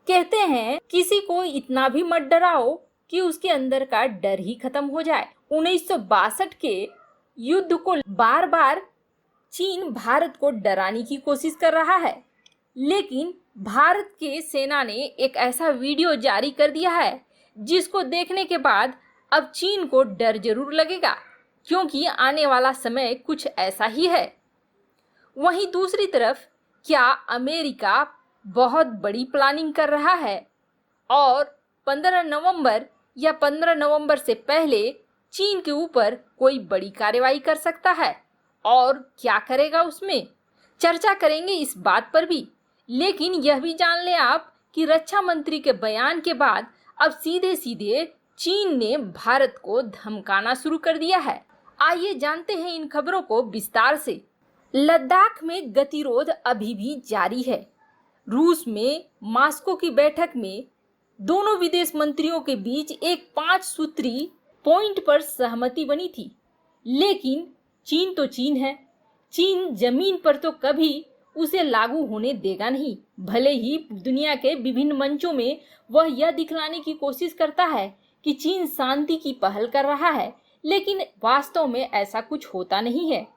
कहते हैं किसी को इतना भी मत डराओ कि उसके अंदर का डर ही खत्म हो जाए। 1962 के युद्ध को बार बार चीन भारत को डराने की कोशिश कर रहा है, लेकिन भारत के सेना ने एक ऐसा वीडियो जारी कर दिया है जिसको देखने के बाद अब चीन को डर जरूर लगेगा, क्योंकि आने वाला समय कुछ ऐसा ही है। वहीं दूसरी तरफ क्या अमेरिका बहुत बड़ी प्लानिंग कर रहा है और 15 नवंबर या 15 नवंबर से पहले चीन के ऊपर कोई बड़ी कार्रवाई कर सकता है, और क्या करेगा उसमें चर्चा करेंगे इस बात पर भी। लेकिन यह भी जान लें आप कि रक्षा मंत्री के बयान के बाद अब सीधे सीधे चीन ने भारत को धमकाना शुरू कर दिया है। आइए जानते हैं इन खबरों को विस्तार से। लद्दाख में गतिरोध अभी भी जारी है। रूस में मास्को की बैठक में दोनों विदेश मंत्रियों के बीच एक 5 सूत्री पॉइंट पर सहमति बनी थी, लेकिन चीन तो चीन है। चीन जमीन पर तो कभी उसे लागू होने देगा नहीं। भले ही दुनिया के विभिन्न मंचों में वह यह दिखलाने की कोशिश करता है कि चीन शांति की पहल कर रहा है, लेकिन वास्तव में ऐसा कुछ होता नहीं है।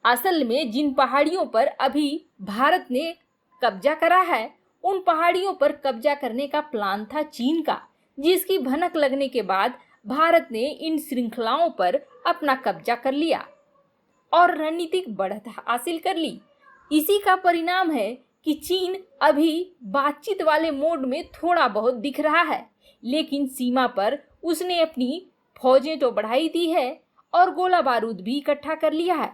असल में जिन पहाड़ियों पर अभी भारत ने कब्जा करा है, उन पहाड़ियों पर कब्जा करने का प्लान था चीन का, जिसकी भनक लगने के बाद भारत ने इन श्रृंखलाओं पर अपना कब्जा कर लिया और रणनीतिक बढ़त हासिल कर ली। इसी का परिणाम है कि चीन अभी बातचीत वाले मोड में थोड़ा बहुत दिख रहा है, लेकिन सीमा पर उसने अपनी फौजें तो बढ़ाई दी है और गोला बारूद भी इकट्ठा कर लिया है।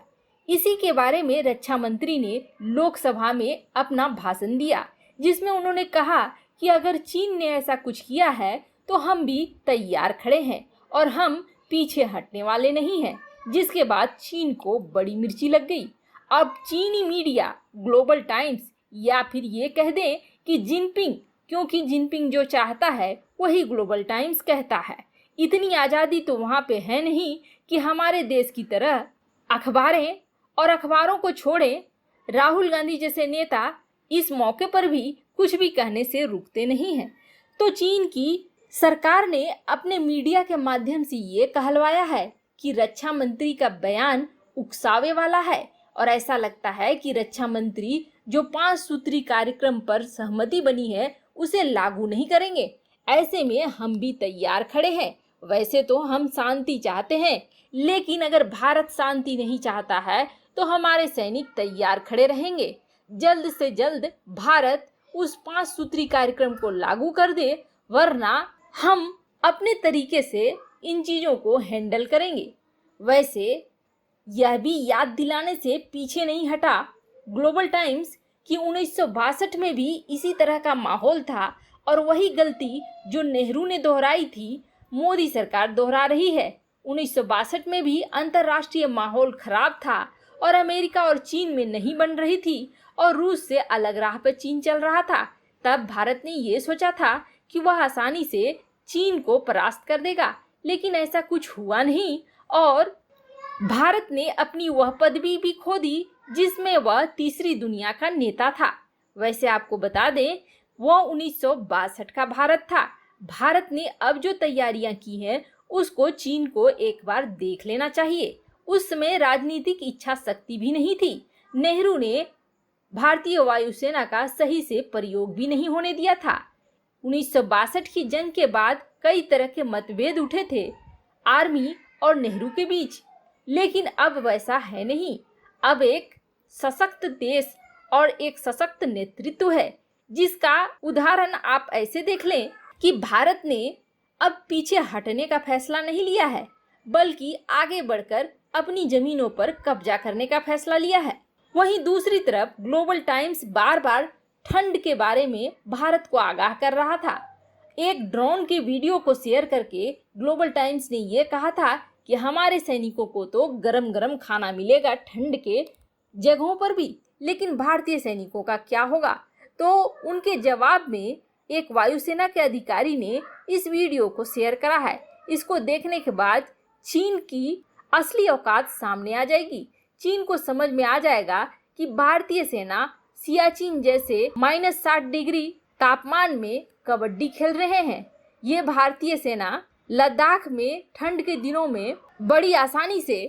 इसी के बारे में रक्षा मंत्री ने लोकसभा में अपना भाषण दिया, जिसमें उन्होंने कहा कि अगर चीन ने ऐसा कुछ किया है तो हम भी तैयार खड़े हैं और हम पीछे हटने वाले नहीं हैं। जिसके बाद चीन को बड़ी मिर्ची लग गई। अब चीनी मीडिया, ग्लोबल टाइम्स या फिर ये कह दें कि जिनपिंग, क्योंकि जिनपिंग जो चाहता है वही ग्लोबल टाइम्स कहता है। इतनी आज़ादी तो वहाँ पे है नहीं कि हमारे देश की तरह अखबारें, और अखबारों को छोड़ें, राहुल गांधी जैसे नेता इस मौके पर भी कुछ भी कहने से रुकते नहीं हैं। तो चीन की सरकार ने अपने मीडिया के माध्यम से ये कहलवाया है कि रक्षा मंत्री का बयान उकसावे वाला है, और ऐसा लगता है कि रक्षा मंत्री जो 5 सूत्री कार्यक्रम पर सहमति बनी है उसे लागू नहीं करेंगे। ऐसे में हम भी तैयार खड़े हैं। वैसे तो हम शांति चाहते हैं, लेकिन अगर भारत शांति नहीं चाहता है तो हमारे सैनिक तैयार खड़े रहेंगे। जल्द से जल्द भारत उस 5 सूत्री कार्यक्रम को लागू कर दे, वरना हम अपने तरीके से इन चीजों को हैंडल करेंगे। वैसे यह भी याद दिलाने से पीछे नहीं हटा ग्लोबल टाइम्स कि 1962 में भी इसी तरह का माहौल था, और वही गलती जो नेहरू ने दोहराई थी मोदी सरकार दोहरा रही है। 1962 में भी अंतर्राष्ट्रीय माहौल खराब था और अमेरिका और चीन में नहीं बन रही थी और रूस से अलग राह पर चीन चल रहा था। तब भारत ने ये सोचा था कि वह आसानी से चीन को परास्त कर देगा, लेकिन ऐसा कुछ हुआ नहीं और भारत ने अपनी वह पदवी भी खो दी जिसमें वह तीसरी दुनिया का नेता था। वैसे आपको बता दें, वह 1962 का भारत था। भारत ने अब जो तैयारियां की हैं उसको चीन को एक बार देख लेना चाहिए। उस समय राजनीतिक इच्छा शक्ति भी नहीं थी। नेहरू ने भारतीय वायुसेना का सही से प्रयोग भी नहीं होने दिया था। 1962 की जंग के बाद कई तरह के मतभेद उठे थे आर्मी और नेहरू के बीच, लेकिन अब वैसा है नहीं। अब एक सशक्त देश और एक सशक्त नेतृत्व है, जिसका उदाहरण आप ऐसे देख लें कि भारत ने अब पीछे हटने का फैसला नहीं लिया है, बल्कि आगे बढ़कर अपनी जमीनों पर कब्जा करने का फैसला लिया है। वहीं दूसरी तरफ ग्लोबल टाइम्स बार बार ठंड के बारे में भारत को आगाह कर रहा था। एक ड्रोन के वीडियो को शेयर करके ग्लोबल टाइम्स ने यह कहा था कि हमारे सैनिकों को तो गरम गरम खाना मिलेगा ठंड के जगहों पर भी, लेकिन भारतीय सैनिकों का क्या होगा। तो उनके जवाब में एक वायुसेना के अधिकारी ने इस वीडियो को शेयर करा है। इसको देखने के बाद चीन की असली औकात सामने आ जाएगी। चीन को समझ में आ जाएगा कि भारतीय सेना सियाचिन जैसे -60 डिग्री तापमान में कबड्डी खेल रहे हैं। ये भारतीय सेना लद्दाख में ठंड के दिनों में बड़ी आसानी से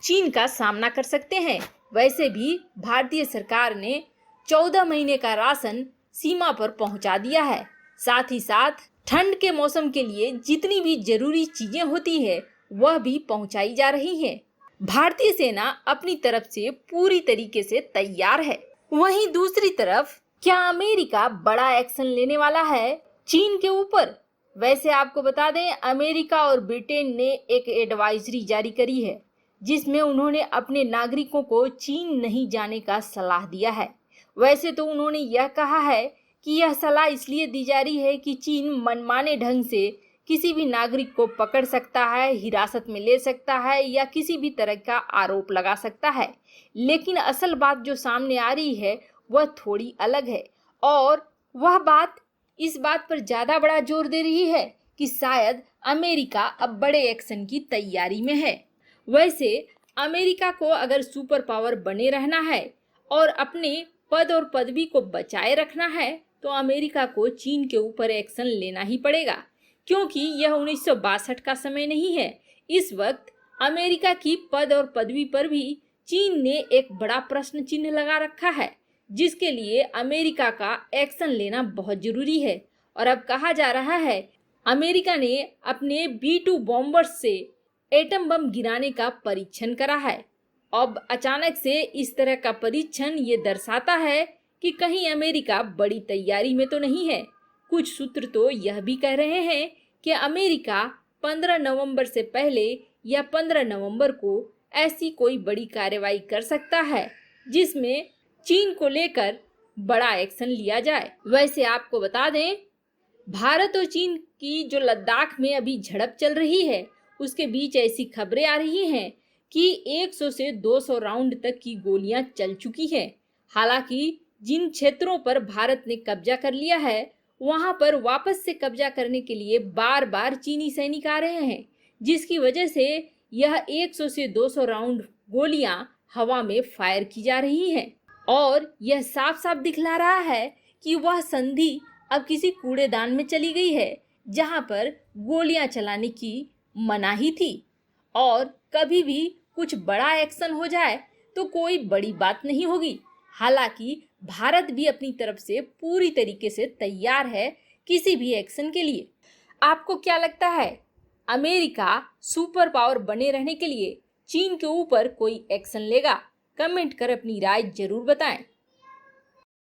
चीन का सामना कर सकते हैं। वैसे भी भारतीय सरकार ने 14 महीने का राशन सीमा पर पहुंचा दिया है। साथ ही साथ ठंड के मौसम के लिए जितनी भी जरूरी चीजें होती है वह भी पहुंचाई जा रही है। भारतीय सेना अपनी तरफ से पूरी तरीके से तैयार है। वहीं दूसरी तरफ क्या अमेरिका बड़ा एक्शन लेने वाला है चीन के ऊपर? वैसे आपको बता दें, अमेरिका और ब्रिटेन ने एक एडवाइजरी जारी करी है जिसमें उन्होंने अपने नागरिकों को चीन नहीं जाने का सलाह दिया है। वैसे तो उन्होंने यह कहा है कि यह सलाह इसलिए दी जा रही है कि चीन मनमाने ढंग से किसी भी नागरिक को पकड़ सकता है, हिरासत में ले सकता है या किसी भी तरह का आरोप लगा सकता है। लेकिन असल बात जो सामने आ रही है वह थोड़ी अलग है और वह बात इस बात पर ज़्यादा बड़ा जोर दे रही है कि शायद अमेरिका अब बड़े एक्शन की तैयारी में है। वैसे अमेरिका को अगर सुपर पावर बने रहना है और अपने पद और पदवी को बचाए रखना है तो अमेरिका को चीन के ऊपर एक्शन लेना ही पड़ेगा, क्योंकि यह 1962 का समय नहीं है। इस वक्त अमेरिका की पद और पदवी पर भी चीन ने एक बड़ा प्रश्न चिन्ह लगा रखा है, जिसके लिए अमेरिका का एक्शन लेना बहुत जरूरी है। और अब कहा जा रहा है अमेरिका ने अपने B-2 बॉम्बर्स से एटम बम गिराने का परीक्षण करा है। अब अचानक से इस तरह का परीक्षण ये दर्शाता है कि कहीं अमेरिका बड़ी तैयारी में तो नहीं है। कुछ सूत्र तो यह भी कह रहे हैं कि अमेरिका 15 नवंबर से पहले या 15 नवंबर को ऐसी कोई बड़ी कार्रवाई कर सकता है जिसमें चीन को लेकर बड़ा एक्शन लिया जाए। वैसे आपको बता दें, भारत और चीन की जो लद्दाख में अभी झड़प चल रही है उसके बीच ऐसी खबरें आ रही हैं कि 100 से 200 राउंड तक की गोलियां चल चुकी हैं। हालांकि जिन क्षेत्रों पर भारत ने कब्जा कर लिया है वहां पर वापस से कब्जा करने के लिए बार बार चीनी सैनिक आ रहे हैं, जिसकी वजह से यह 100 से 200 राउंड गोलियां हवा में फायर की जा रही हैं और यह साफ साफ दिखला रहा है कि वह संधि अब किसी कूड़ेदान में चली गई है जहां पर गोलियां चलाने की मनाही थी। और कभी भी कुछ बड़ा एक्शन हो जाए तो कोई बड़ी बात नहीं होगी। हालांकि भारत भी अपनी तरफ से पूरी तरीके से तैयार है किसी भी एक्शन के लिए। आपको क्या लगता है, अमेरिका सुपर पावर बने रहने के लिए चीन के ऊपर कोई एक्शन लेगा? कमेंट कर अपनी राय जरूर बताएं।